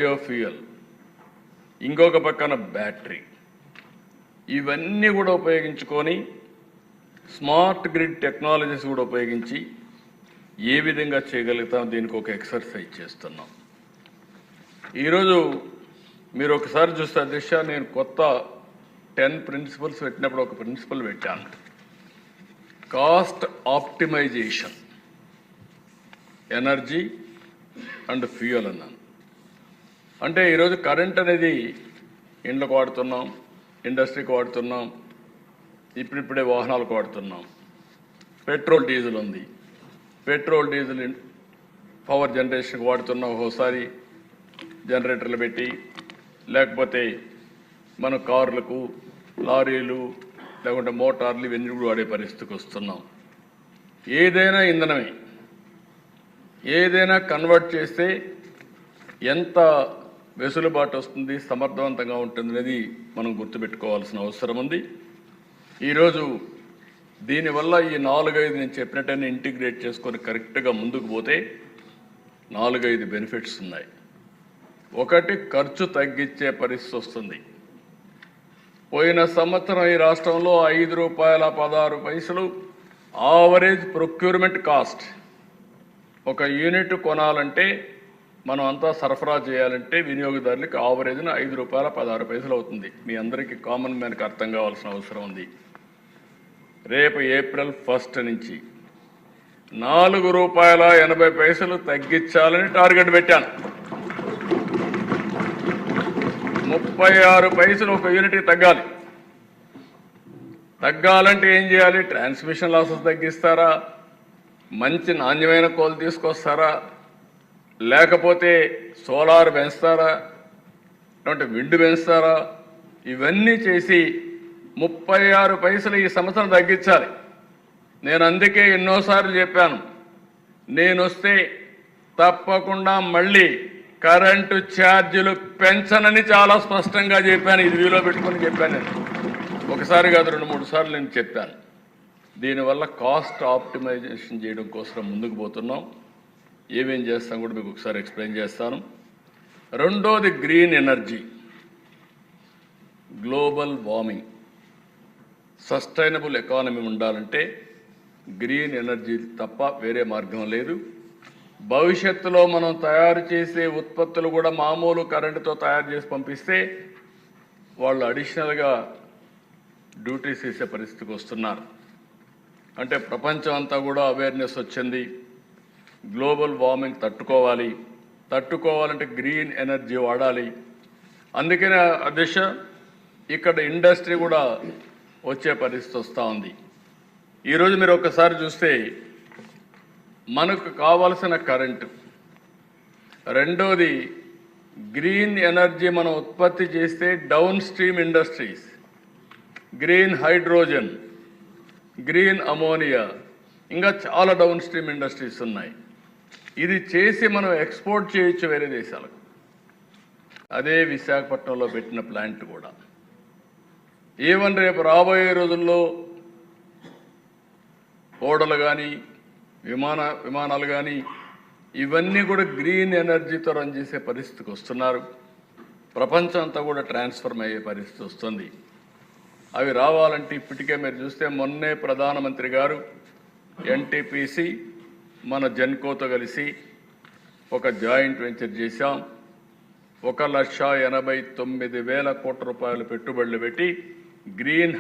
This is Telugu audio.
బయోఫ్యూయల్, ఇంకొక పక్కన బ్యాటరీ, ఇవన్నీ కూడా ఉపయోగించుకొని స్మార్ట్ గ్రిడ్ టెక్నాలజీస్ కూడా ఉపయోగించి ఏ విధంగా చేయగలుగుతాం, దీనికి ఒక ఎక్సర్సైజ్ చేస్తున్నాం. ఈరోజు మీరు ఒకసారి చూస్తే అధ్యక్ష, నేను కొత్త 10 ప్రిన్సిపల్స్ పెట్టినప్పుడు ఒక ప్రిన్సిపల్ పెట్టాను, cost optimization, energy and fuel అన్నాను. అంటే ఈరోజు కరెంట్ అనేది ఇండ్లకు వాడుతున్నాం, ఇండస్ట్రీకి వాడుతున్నాం, ఇప్పుడిప్పుడే వాహనాలకు వాడుతున్నాం. పెట్రోల్ డీజిల్ ఉంది, పెట్రోల్ డీజిల్ పవర్ జనరేషన్కి వాడుతున్నాం, ఒకసారి జనరేటర్లు పెట్టి, లేకపోతే మన కార్లకు, లారీలు, లేకుంటే మోటార్లు ఇవన్నీ కూడా వాడే పరిస్థితికి వస్తున్నాం. ఏదైనా ఇంధనమే, ఏదైనా కన్వర్ట్ చేస్తే ఎంత వెసులుబాటు వస్తుంది, సమర్థవంతంగా ఉంటుంది అనేది మనం గుర్తుపెట్టుకోవాల్సిన అవసరం ఉంది. ఈరోజు దీనివల్ల ఈ 4-5 నేను చెప్పినట్టయినా ఇంటిగ్రేట్ చేసుకొని కరెక్ట్గా ముందుకు పోతే 4-5 బెనిఫిట్స్ ఉన్నాయి. ఒకటి, ఖర్చు తగ్గించే పరిస్థితి వస్తుంది. పోయిన సంవత్సరం ఈ రాష్ట్రంలో ₹5.16 ఆవరేజ్ ప్రొక్యూర్మెంట్ కాస్ట్. ఒక యూనిట్ కొనాలంటే మనం అంతా సరఫరా చేయాలంటే వినియోగదారులకు ఆవరేజ్న ₹5.16 అవుతుంది. మీ అందరికీ కామన్ మ్యాన్కి అర్థం కావాల్సిన అవసరం ఉంది. రేపు ఏప్రిల్ 1 నుంచి ₹4.80 తగ్గించాలని టార్గెట్ పెట్టాను. 36 పైసలు ఒక యూనిట్కి తగ్గాలి. తగ్గాలంటే ఏం చేయాలి? ట్రాన్స్మిషన్ లాసెస్ తగ్గిస్తారా, మంచి నాణ్యమైన కోల్ తీసుకొస్తారా, లేకపోతే సోలార్ పెంచుతారా, లేకుంటే విండ్ పెంచుతారా? ఇవన్నీ చేసి 36 పైసలు ఈ సంవత్సరం తగ్గించాలి. నేను అందుకే ఎన్నోసార్లు చెప్పాను, నేను వస్తే తప్పకుండా మళ్ళీ కరెంటు ఛార్జీలు పెంచనని చాలా స్పష్టంగా చెప్పాను. ఇది వీలో పెట్టుకొని చెప్పాను. నేను ఒకసారి కాదు 2-3 సార్లు నేను చెప్పాను. దీనివల్ల కాస్ట్ ఆప్టిమైజేషన్ చేయడం కోసం ముందుకు పోతున్నాం. ఏమేం చేస్తాం కూడా మీకు ఒకసారి ఎక్స్ప్లెయిన్ చేస్తాను. రెండోది green energy, global warming, sustainable economy ఉండాలంటే గ్రీన్ ఎనర్జీ తప్ప వేరే మార్గం లేదు. భవిష్యత్తులో మనం తయారు చేసే ఉత్పత్తులు కూడా మామూలు కరెంటుతో తయారు చేసి పంపిస్తే వాళ్ళు అడిషనల్గా డ్యూటీస్ వేసే పరిస్థితికి వస్తున్నారు. అంటే ప్రపంచం అంతా కూడా అవేర్నెస్ వచ్చింది, గ్లోబల్ వార్మింగ్ తట్టుకోవాలంటే గ్రీన్ ఎనర్జీ వాడాలి. అందుకనే అధ్యక్ష ఇక్కడ ఇండస్ట్రీ కూడా వచ్చే పరిస్థితి వస్తూ ఉంది. ఈరోజు మీరు ఒకసారి చూస్తే మనకు కావాల్సిన కరెంటు, రెండోది గ్రీన్ ఎనర్జీ మనం ఉత్పత్తి చేస్తే down stream industries, green hydrogen, green ammonia, ఇంకా చాలా డౌన్ స్ట్రీమ్ ఇండస్ట్రీస్ ఉన్నాయి. ఇది చేసి మనం ఎక్స్పోర్ట్ చేయొచ్చు వేరే దేశాలకు. అదే విశాఖపట్నంలో పెట్టిన ప్లాంట్ కూడా. ఈవెన్ రేపు రాబోయే రోజుల్లో ఓడలు కానీ విమానాలు కానీ ఇవన్నీ కూడా గ్రీన్ ఎనర్జీతో రన్ చేసే పరిస్థితికి వస్తున్నారు. ప్రపంచం అంతా కూడా ట్రాన్స్ఫర్మ్ అయ్యే పరిస్థితి వస్తుంది. అవి రావాలంటే ఇప్పటికే మీరు చూస్తే మొన్నే ప్రధానమంత్రి గారు ఎన్టీపీసీ మన జెన్కోతో కలిసి ఒక జాయింట్ వెంచర్ చేశాం. ₹1,89,000 కోట్ల పెట్టుబడులు పెట్టి గ్రీన్